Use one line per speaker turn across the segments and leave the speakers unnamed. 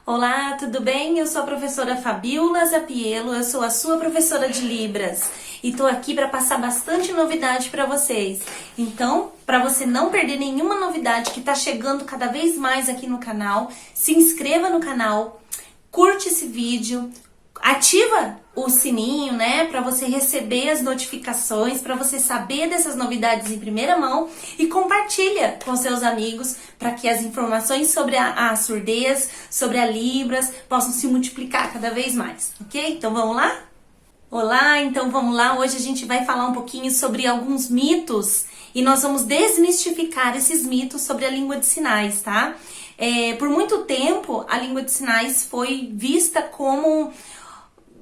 Olá, tudo bem? Eu sou a professora Fabiola Zapiello, eu sou a sua professora de Libras e tô aqui para passar bastante novidade para vocês. Então, para você não perder nenhuma novidade que tá chegando cada vez mais aqui no canal, se inscreva no canal, curte esse vídeo, ativa o sininho, né, para você receber as notificações, para você saber dessas novidades em primeira mão e compartilha com seus amigos para que as informações sobre a surdez, sobre a Libras possam se multiplicar cada vez mais, ok? Então vamos lá? Olá, então vamos lá. Hoje a gente vai falar um pouquinho sobre alguns mitos e nós vamos desmistificar esses mitos sobre a língua de sinais, tá? Por muito tempo a língua de sinais foi vista como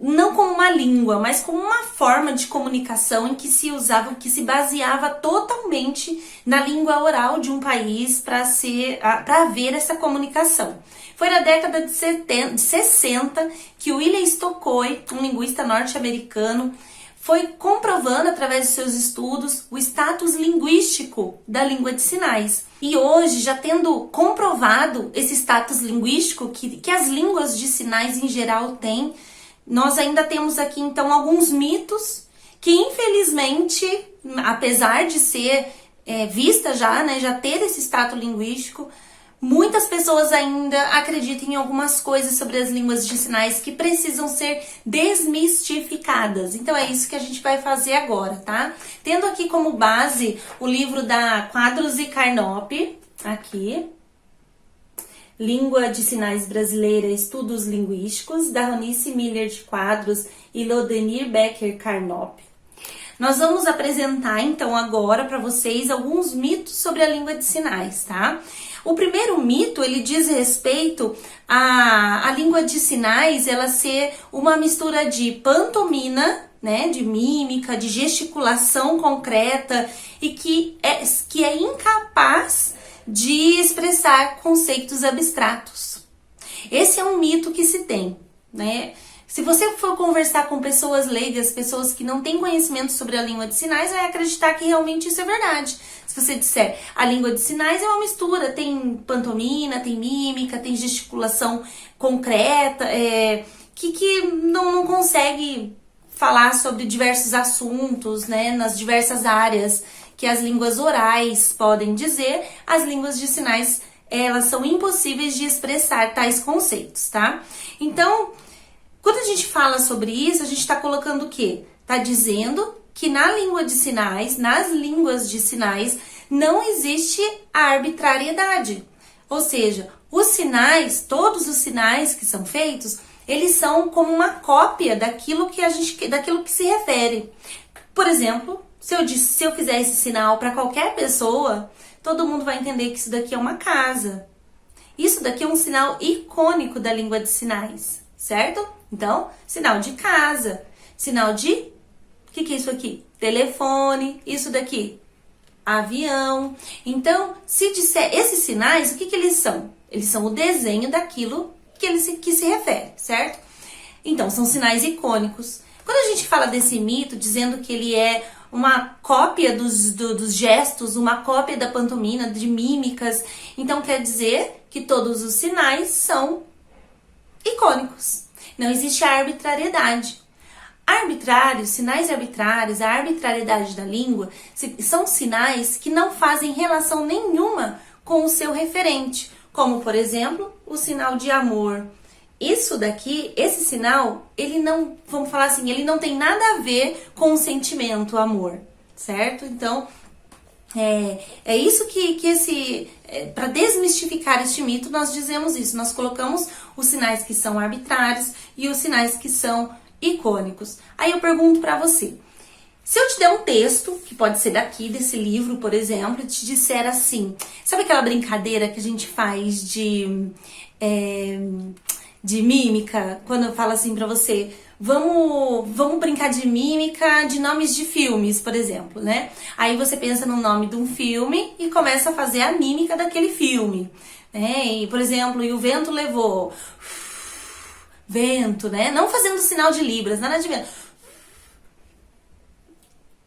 não como uma língua, mas como uma forma de comunicação em que se usava, que se baseava totalmente na língua oral de um país para haver essa comunicação. Foi na década de 60 que William Stokely, um linguista norte-americano, foi comprovando através de seus estudos o status linguístico da língua de sinais. E hoje, já tendo comprovado esse status linguístico que as línguas de sinais em geral têm, nós ainda temos aqui então alguns mitos que infelizmente, apesar de ser vista já, né, já ter esse status linguístico, muitas pessoas ainda acreditam em algumas coisas sobre as línguas de sinais que precisam ser desmistificadas. Então é isso que a gente vai fazer agora, tá? Tendo aqui como base o livro da Quadros e Carnop, aqui. Língua de Sinais Brasileira, Estudos Linguísticos, da Ronice Miller de Quadros e Lodenir Becker Carnop. Nós vamos apresentar então agora para vocês alguns mitos sobre a língua de sinais, tá? O primeiro mito, ele diz respeito à língua de sinais, ela ser uma mistura de pantomina, né, de mímica, de gesticulação concreta e que é incapaz de expressar conceitos abstratos. Esse é um mito que se tem, né? Se você for conversar com pessoas leigas, pessoas que não têm conhecimento sobre a língua de sinais, vai acreditar que realmente isso é verdade. Se você disser, a língua de sinais é uma mistura, tem pantomina, tem mímica, tem gesticulação concreta, que não consegue falar sobre diversos assuntos, né, nas diversas áreas que as línguas orais podem dizer, as línguas de sinais, elas são impossíveis de expressar tais conceitos, tá? Então, quando a gente fala sobre isso, a gente está colocando o quê? Tá dizendo que na língua de sinais, nas línguas de sinais, não existe arbitrariedade. Ou seja, os sinais, todos os sinais que são feitos, eles são como uma cópia daquilo que se refere. Por exemplo, se eu fizer esse sinal para qualquer pessoa, todo mundo vai entender que isso daqui é uma casa. Isso daqui é um sinal icônico da língua de sinais, certo? Então, sinal de casa, sinal de... O que é isso aqui? Telefone, isso daqui, avião. Então, se disser esses sinais, o que eles são? Eles são o desenho daquilo que se refere, certo? Então, são sinais icônicos. Quando a gente fala desse mito, dizendo que ele é uma cópia dos gestos, uma cópia da pantomina, de mímicas, então quer dizer que todos os sinais são icônicos. Não existe arbitrariedade. Arbitrários, sinais arbitrários, a arbitrariedade da língua, são sinais que não fazem relação nenhuma com o seu referente, como, por exemplo, o sinal de amor. Isso daqui, esse sinal, ele não, vamos falar assim, ele não tem nada a ver com o sentimento, o amor, certo? Então, é isso para desmistificar este mito, nós dizemos isso, nós colocamos os sinais que são arbitrários e os sinais que são icônicos. Aí eu pergunto para você, se eu te der um texto, que pode ser daqui, desse livro, por exemplo, e te disser assim, sabe aquela brincadeira que a gente faz de mímica, quando eu falo assim pra você, vamos brincar de mímica de nomes de filmes, por exemplo, né? Aí você pensa no nome de um filme e começa a fazer a mímica daquele filme, né? E, por exemplo, e o vento levou, vento, né? Não fazendo sinal de libras, nada de vento.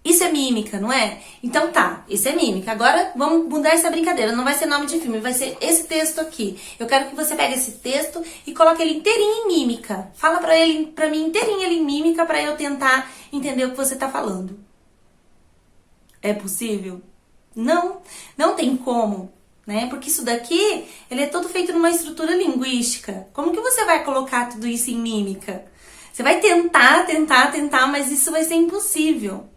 Isso é mímica, não é? Então tá, isso é mímica. Agora vamos mudar essa brincadeira. Não vai ser nome de filme, vai ser esse texto aqui. Eu quero que você pegue esse texto e coloque ele inteirinho em mímica. Fala pra mim inteirinho ele em mímica pra eu tentar entender o que você tá falando. É possível? Não, não tem como, né? Porque isso daqui, ele é todo feito numa estrutura linguística. Como que você vai colocar tudo isso em mímica? Você vai tentar, mas isso vai ser impossível.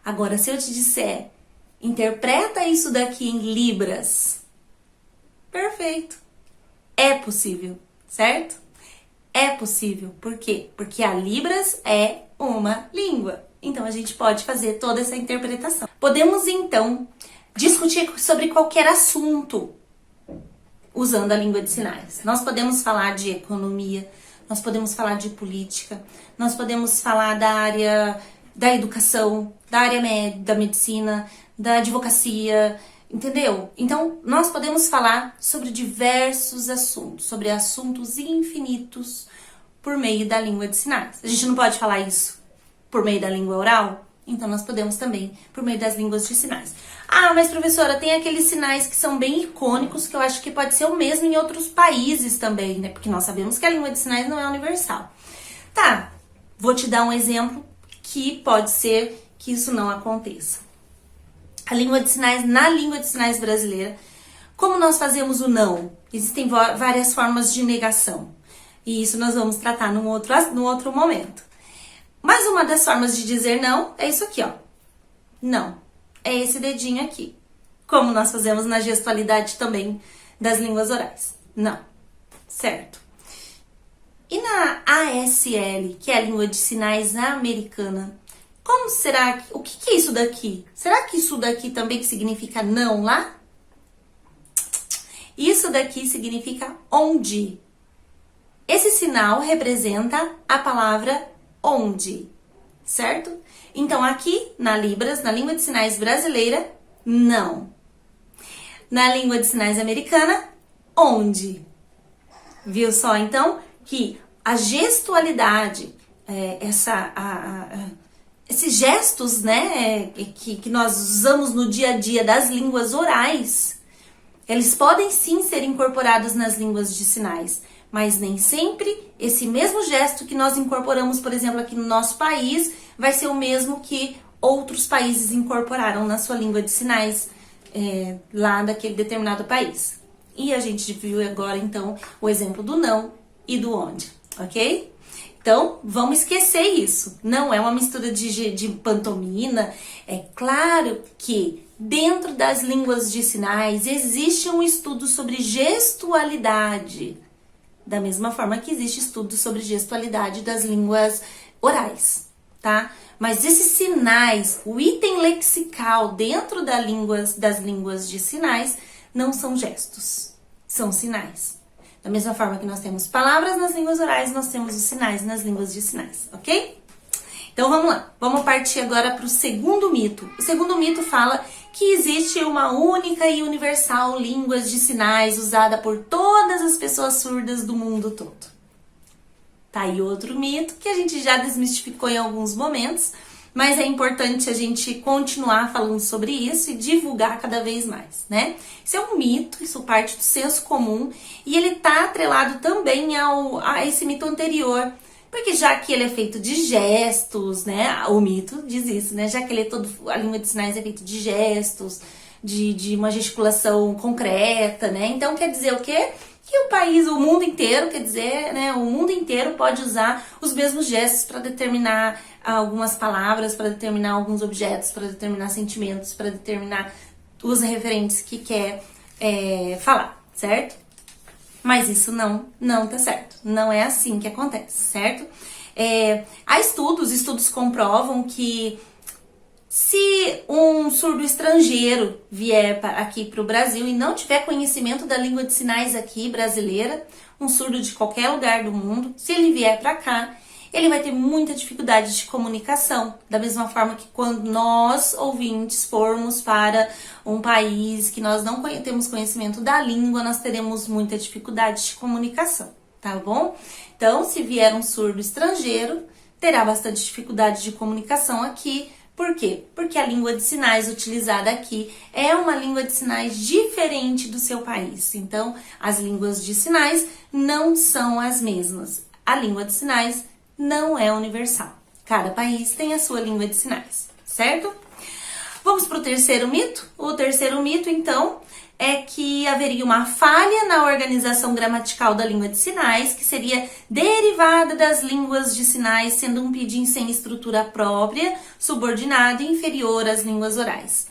Agora, se eu te disser, interpreta isso daqui em libras, perfeito. É possível, certo? É possível. Por quê? Porque a libras é uma língua. Então, a gente pode fazer toda essa interpretação. Podemos, então, discutir sobre qualquer assunto usando a língua de sinais. Nós podemos falar de economia, nós podemos falar de política, nós podemos falar da área da educação, da área da medicina, da advocacia, entendeu? Então, nós podemos falar sobre diversos assuntos, sobre assuntos infinitos por meio da língua de sinais. A gente não pode falar isso por meio da língua oral? Então, nós podemos também por meio das línguas de sinais. Ah, mas professora, tem aqueles sinais que são bem icônicos, que eu acho que pode ser o mesmo em outros países também, né? Porque nós sabemos que a língua de sinais não é universal. Tá, vou te dar um exemplo que pode ser que isso não aconteça. A língua de sinais, na língua de sinais brasileira, como nós fazemos o não? Existem várias formas de negação. E isso nós vamos tratar num outro momento. Mas uma das formas de dizer não é isso aqui, ó. Não. É esse dedinho aqui. Como nós fazemos na gestualidade também das línguas orais. Não. Certo. E na ASL, que é a língua de sinais americana, como será? O que é isso daqui? Será que isso daqui também significa não lá? Isso daqui significa onde. Esse sinal representa a palavra onde, certo? Então aqui na Libras, na língua de sinais brasileira, não. Na língua de sinais americana, onde. Viu só então que a gestualidade, esses gestos, né, que nós usamos no dia a dia das línguas orais, eles podem sim ser incorporados nas línguas de sinais, mas nem sempre esse mesmo gesto que nós incorporamos, por exemplo, aqui no nosso país, vai ser o mesmo que outros países incorporaram na sua língua de sinais lá daquele determinado país. E a gente viu agora, então, o exemplo do não e do onde, ok? Então, vamos esquecer isso. Não é uma mistura de pantomima. É claro que dentro das línguas de sinais existe um estudo sobre gestualidade. Da mesma forma que existe estudo sobre gestualidade das línguas orais, tá? Mas esses sinais, o item lexical dentro das línguas de sinais, não são gestos, são sinais. Da mesma forma que nós temos palavras nas línguas orais, nós temos os sinais nas línguas de sinais, ok? Então vamos lá, vamos partir agora para o segundo mito. O segundo mito fala que existe uma única e universal língua de sinais usada por todas as pessoas surdas do mundo todo. Tá aí outro mito que a gente já desmistificou em alguns momentos, mas é importante a gente continuar falando sobre isso e divulgar cada vez mais, né? Isso é um mito, isso parte do senso comum e ele tá atrelado também a esse mito anterior, porque já que ele é feito de gestos, né? O mito diz isso, né? Já que ele é a língua de sinais é feita de gestos, de uma gesticulação concreta, né? Então quer dizer o quê? Que o mundo inteiro, quer dizer, né? O mundo inteiro pode usar os mesmos gestos para determinar algumas palavras, para determinar alguns objetos, para determinar sentimentos, para determinar os referentes que quer falar, certo? Mas isso não tá certo. Não é assim que acontece, certo? Há estudos comprovam que se um surdo estrangeiro vier aqui para o Brasil e não tiver conhecimento da língua de sinais aqui brasileira, um surdo de qualquer lugar do mundo, se ele vier para cá, ele vai ter muita dificuldade de comunicação. Da mesma forma que quando nós, ouvintes, formos para um país que nós não temos conhecimento da língua, nós teremos muita dificuldade de comunicação, tá bom? Então, se vier um surdo estrangeiro, terá bastante dificuldade de comunicação aqui, Por quê? Porque a língua de sinais utilizada aqui é uma língua de sinais diferente do seu país. Então, as línguas de sinais não são as mesmas. A língua de sinais não é universal. Cada país tem a sua língua de sinais, certo? Vamos para o terceiro mito? O terceiro mito, então, é que haveria uma falha na organização gramatical da língua de sinais, que seria derivada das línguas de sinais, sendo um pidgin sem estrutura própria, subordinado e inferior às línguas orais.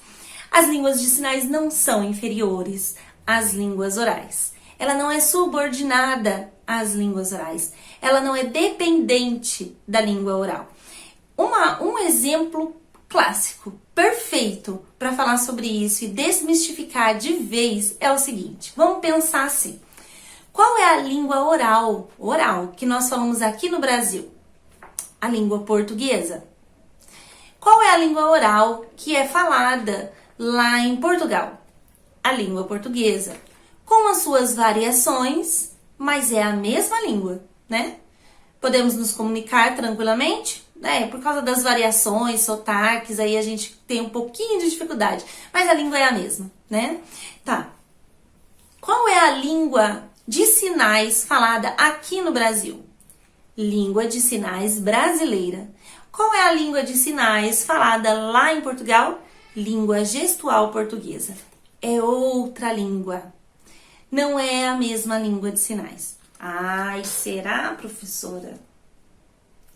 As línguas de sinais não são inferiores às línguas orais. Ela não é subordinada às línguas orais. Ela não é dependente da língua oral. Um exemplo clássico, perfeito para falar sobre isso e desmistificar de vez é o seguinte. Vamos pensar assim. Qual é a língua oral que nós falamos aqui no Brasil? A língua portuguesa. Qual é a língua oral que é falada lá em Portugal? A língua portuguesa. Com as suas variações, mas é a mesma língua, né? Podemos nos comunicar tranquilamente? Por causa das variações, sotaques, aí a gente tem um pouquinho de dificuldade. Mas a língua é a mesma, né? Tá. Qual é a língua de sinais falada aqui no Brasil? Língua de sinais brasileira. Qual é a língua de sinais falada lá em Portugal? Língua gestual portuguesa. É outra língua. Não é a mesma língua de sinais. Ai, será, professora?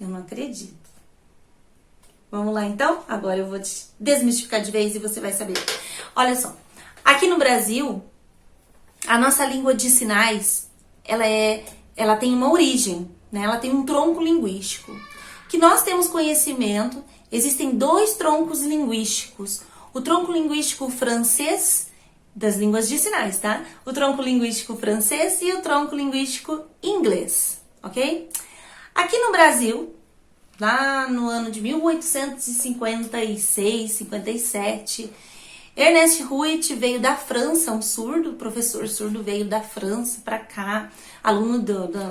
Eu não acredito. Vamos lá, então? Agora eu vou te desmistificar de vez e você vai saber. Olha só, aqui no Brasil, a nossa língua de sinais, ela tem uma origem, né? Ela tem um tronco linguístico. Que nós temos conhecimento, existem dois troncos linguísticos. O tronco linguístico francês, das línguas de sinais, tá? O tronco linguístico francês e o tronco linguístico inglês, ok? Aqui no Brasil, lá no ano de 1856, 57, Ernest Huyt veio da França, um surdo, professor surdo veio da França para cá, aluno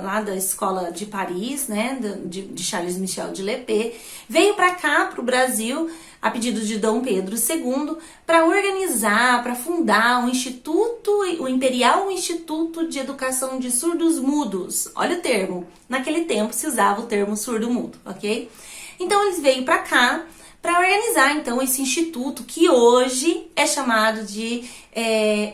lá da escola de Paris, né, de Charles Michel de Lépée, veio para cá, para o Brasil, a pedido de Dom Pedro II, para organizar, para fundar um instituto, o Imperial Instituto de Educação de Surdos Mudos. Olha o termo, naquele tempo se usava o termo surdo-mudo, ok? Então eles veio para cá, para organizar, então, esse instituto que hoje é chamado de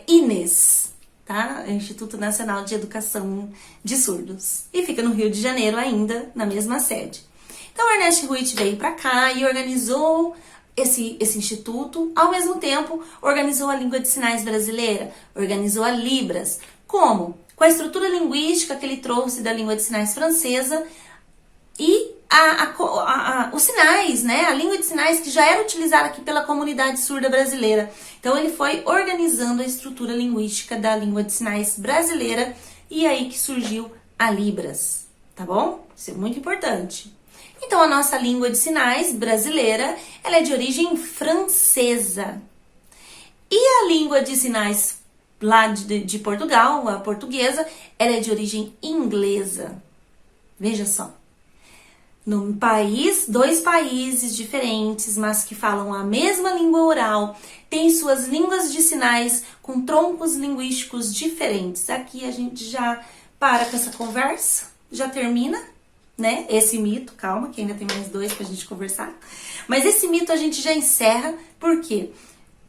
INES, tá? Instituto Nacional de Educação de Surdos. E fica no Rio de Janeiro ainda, na mesma sede. Então, Ernest Huyt veio para cá e organizou esse instituto, ao mesmo tempo, organizou a língua de sinais brasileira, organizou a Libras. Como? Com a estrutura linguística que ele trouxe da língua de sinais francesa e os sinais, né? A língua de sinais que já era utilizada aqui pela comunidade surda brasileira. Então ele foi organizando a estrutura linguística da língua de sinais brasileira e aí que surgiu a Libras, tá bom? Isso é muito importante. Então a nossa língua de sinais brasileira, ela é de origem francesa. E a língua de sinais lá de Portugal, a portuguesa, ela é de origem inglesa. Veja só. Num país, dois países diferentes, mas que falam a mesma língua oral, têm suas línguas de sinais com troncos linguísticos diferentes. Aqui a gente já para com essa conversa, já termina, né? Esse mito, calma, que ainda tem mais dois pra gente conversar. Mas esse mito a gente já encerra, porque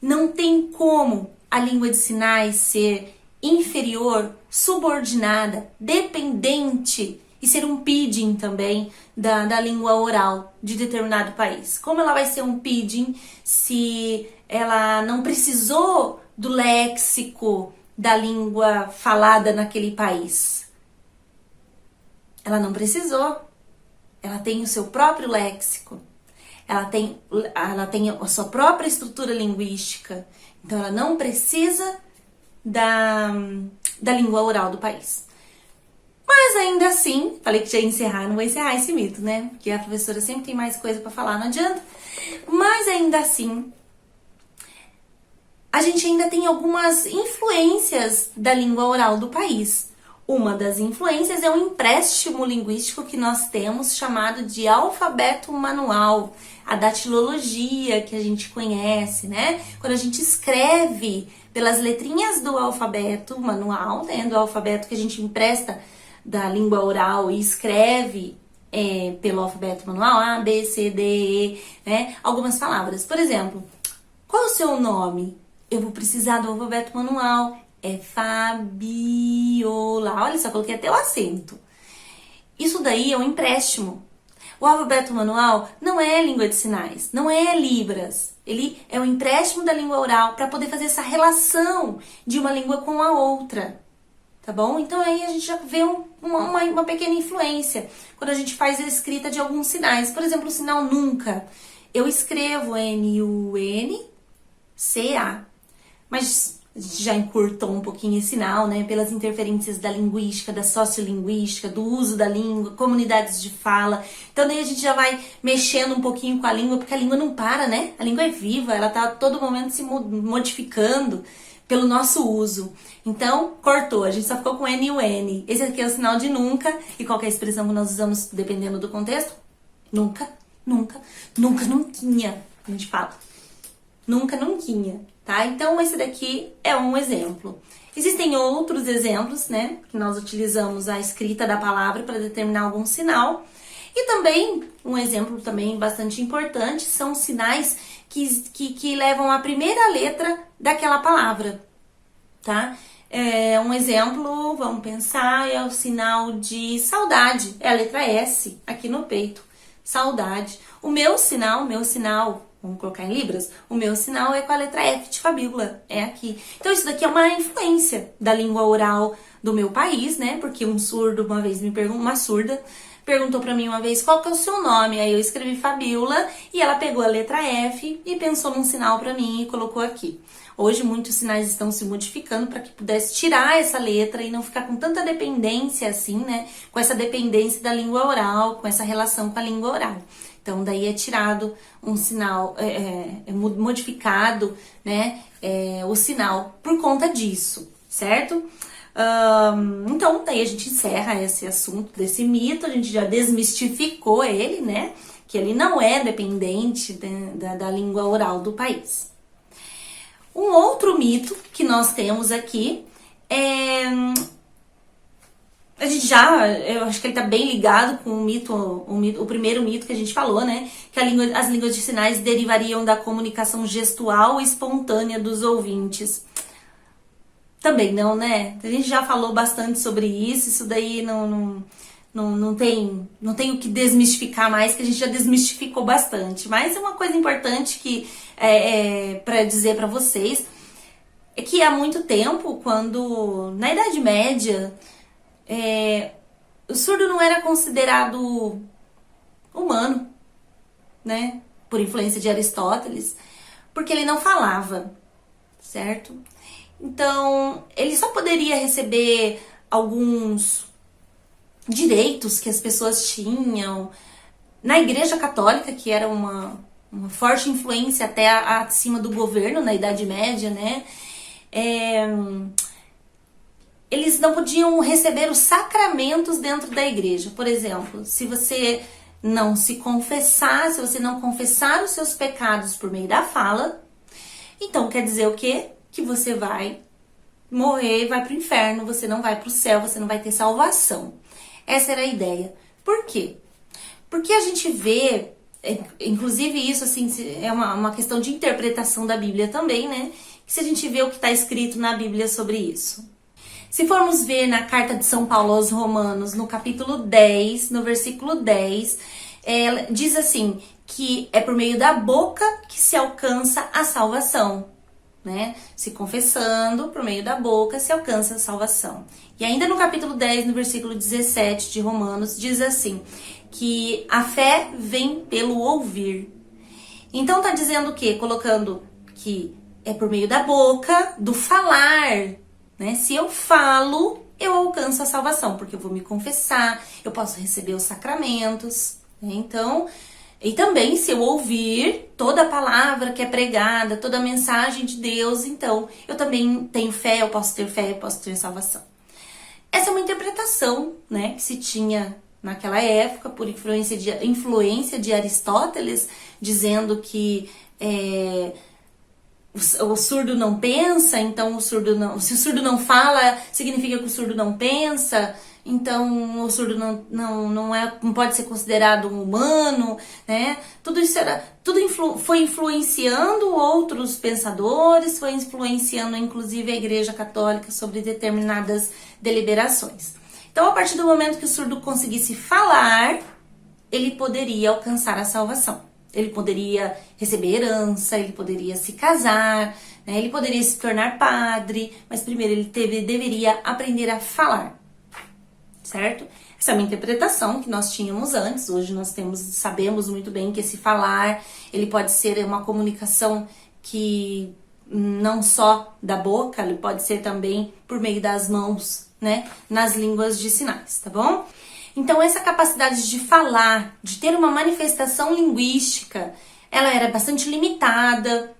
não tem como a língua de sinais ser inferior, subordinada, dependente e ser um pidgin também da língua oral de determinado país. Como ela vai ser um pidgin se ela não precisou do léxico da língua falada naquele país? Ela não precisou. Ela tem o seu próprio léxico. Ela tem a sua própria estrutura linguística. Então ela não precisa da língua oral do país. Mas ainda assim, falei que já ia encerrar, não vou encerrar esse mito, né? Porque a professora sempre tem mais coisa para falar, não adianta. Mas ainda assim, a gente ainda tem algumas influências da língua oral do país. Uma das influências é um empréstimo linguístico que nós temos chamado de alfabeto manual, a datilologia que a gente conhece, né? Quando a gente escreve pelas letrinhas do alfabeto manual, né? Do alfabeto que a gente empresta da língua oral e escreve pelo alfabeto manual, A, B, C, D, E, né? Algumas palavras. Por exemplo, qual é o seu nome? Eu vou precisar do alfabeto manual. É Fabiola. Olha só, coloquei até o acento. Isso daí é um empréstimo. O alfabeto manual não é língua de sinais, não é Libras. Ele é um empréstimo da língua oral para poder fazer essa relação de uma língua com a outra. Tá bom? Então aí a gente já vê uma pequena influência quando a gente faz a escrita de alguns sinais. Por exemplo, o sinal nunca. Eu escrevo N-U-N-C-A. Mas a gente já encurtou um pouquinho esse sinal, né? Pelas interferências da linguística, da sociolinguística, do uso da língua, comunidades de fala. Então daí a gente já vai mexendo um pouquinho com a língua, porque a língua não para, né? A língua é viva, ela tá a todo momento se modificando pelo nosso uso. Então, cortou, a gente só ficou com N e o N. Esse aqui é o sinal de nunca. E qual que é a expressão que nós usamos dependendo do contexto? Nunca, nunca, nunca, nunquinha. A gente fala. Nunca, nunquinha, tá? Então, esse daqui é um exemplo. Existem outros exemplos, né? Que nós utilizamos a escrita da palavra para determinar algum sinal. E também, um exemplo também bastante importante, são sinais que levam a primeira letra daquela palavra, tá? Um exemplo, vamos pensar, é o sinal de saudade. É a letra S aqui no peito. Saudade. O meu sinal, vamos colocar em libras, o meu sinal é com a letra F de Fabíola, é aqui. Então isso daqui é uma influência da língua oral do meu país, né? Porque um surdo uma vez uma surda perguntou pra mim uma vez qual que é o seu nome, aí eu escrevi Fabíola e ela pegou a letra F e pensou num sinal pra mim e colocou aqui. Hoje muitos sinais estão se modificando para que pudesse tirar essa letra e não ficar com tanta dependência assim, né? Com essa dependência da língua oral, com essa relação com a língua oral. Então, daí é tirado um sinal, modificado, né, o sinal por conta disso, certo? Então, daí a gente encerra esse assunto desse mito, a gente já desmistificou ele, né, que ele não é dependente da língua oral do país. Um outro mito que nós temos aqui eu acho que ele tá bem ligado com o primeiro mito que a gente falou, né? Que as línguas de sinais derivariam da comunicação gestual espontânea dos ouvintes. Também não, né? A gente já falou bastante sobre isso daí não tem o que desmistificar mais, que a gente já desmistificou bastante. Mas é uma coisa importante que para dizer para vocês é que há muito tempo, quando na Idade Média o surdo não era considerado humano, né? Por influência de Aristóteles, porque ele não falava, certo? Então, ele só poderia receber alguns direitos que as pessoas tinham na Igreja Católica, que era uma forte influência até acima do governo na Idade Média, né? Eles não podiam receber os sacramentos dentro da igreja. Por exemplo, se você não se confessar, se você não confessar os seus pecados por meio da fala, então quer dizer o quê? Que você vai morrer e vai para o inferno, você não vai para o céu, você não vai ter salvação. Essa era a ideia. Por quê? Porque a gente vê, inclusive isso assim, é uma questão de interpretação da Bíblia também, né? Que se a gente vê o que está escrito na Bíblia sobre isso. Se formos ver na carta de São Paulo aos Romanos, no capítulo 10, no versículo 10, ela diz assim, que é por meio da boca que se alcança a salvação, né? Se confessando, por meio da boca se alcança a salvação. E ainda no capítulo 10, no versículo 17 de Romanos, diz assim, que a fé vem pelo ouvir. Então tá dizendo o quê? Colocando que é por meio da boca, do falar, né? Se eu falo, eu alcanço a salvação, porque eu vou me confessar, eu posso receber os sacramentos, né? Então, e também se eu ouvir toda a palavra que é pregada, toda a mensagem de Deus, então eu também tenho fé, eu posso ter salvação. Essa é uma interpretação, né, que se tinha naquela época por influência de Aristóteles, dizendo que o surdo não pensa, então se o surdo não fala, significa que o surdo não pensa, então o surdo não pode ser considerado um humano, né? Foi influenciando outros pensadores, foi influenciando inclusive a Igreja Católica sobre determinadas deliberações. Então, a partir do momento que o surdo conseguisse falar, ele poderia alcançar a salvação. Ele poderia receber herança, ele poderia se casar, né? Ele poderia se tornar padre, mas primeiro ele deveria aprender a falar, certo? Essa é uma interpretação que nós tínhamos antes. Hoje nós sabemos muito bem que esse falar, ele pode ser uma comunicação que não só da boca, ele pode ser também por meio das mãos, né? Nas línguas de sinais, tá bom? Então, essa capacidade de falar, de ter uma manifestação linguística, ela era bastante limitada,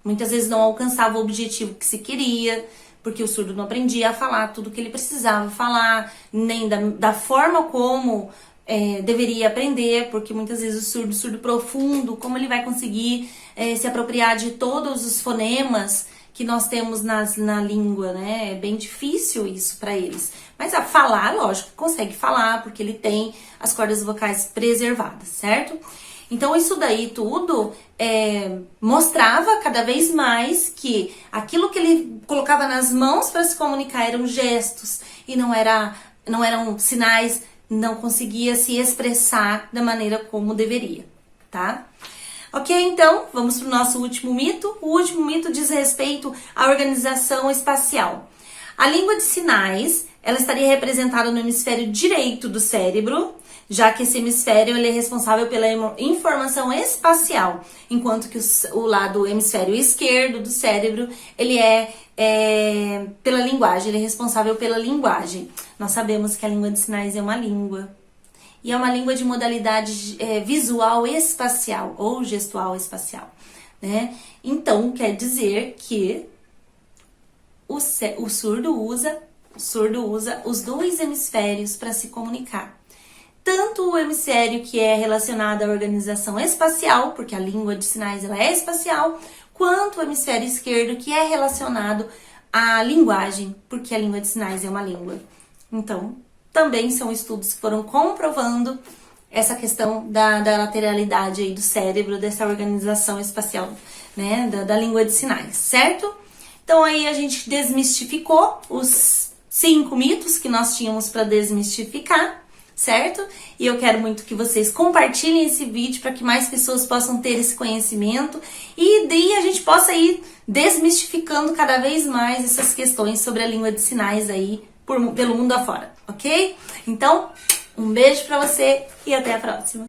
muitas vezes não alcançava o objetivo que se queria, porque o surdo não aprendia a falar tudo que ele precisava falar, nem da forma como deveria aprender, porque muitas vezes o surdo profundo, como ele vai conseguir se apropriar de todos os fonemas que nós temos na língua, né? É bem difícil isso para eles. Mas a falar, lógico, consegue falar, porque ele tem as cordas vocais preservadas, certo? Então, isso daí tudo mostrava cada vez mais que aquilo que ele colocava nas mãos para se comunicar eram gestos e não eram sinais, não conseguia se expressar da maneira como deveria, tá? Ok, então, vamos para o nosso último mito. O último mito diz respeito à organização espacial. A língua de sinais, ela estaria representada no hemisfério direito do cérebro, já que esse hemisfério ele é responsável pela informação espacial, enquanto que o hemisfério esquerdo do cérebro, ele pela linguagem, ele é responsável pela linguagem. Nós sabemos que a língua de sinais é uma língua. E é uma língua de modalidade visual espacial ou gestual espacial, né? Então, quer dizer que o surdo usa os dois hemisférios para se comunicar. Tanto o hemisfério que é relacionado à organização espacial, porque a língua de sinais ela é espacial, quanto o hemisfério esquerdo que é relacionado à linguagem, porque a língua de sinais é uma língua. Então, também são estudos que foram comprovando essa questão da lateralidade aí do cérebro, dessa organização espacial, né, da língua de sinais, certo? Então aí a gente desmistificou os 5 mitos que nós tínhamos para desmistificar, certo? E eu quero muito que vocês compartilhem esse vídeo para que mais pessoas possam ter esse conhecimento e daí a gente possa ir desmistificando cada vez mais essas questões sobre a língua de sinais aí pelo mundo afora, ok? Então, um beijo pra você e até a próxima!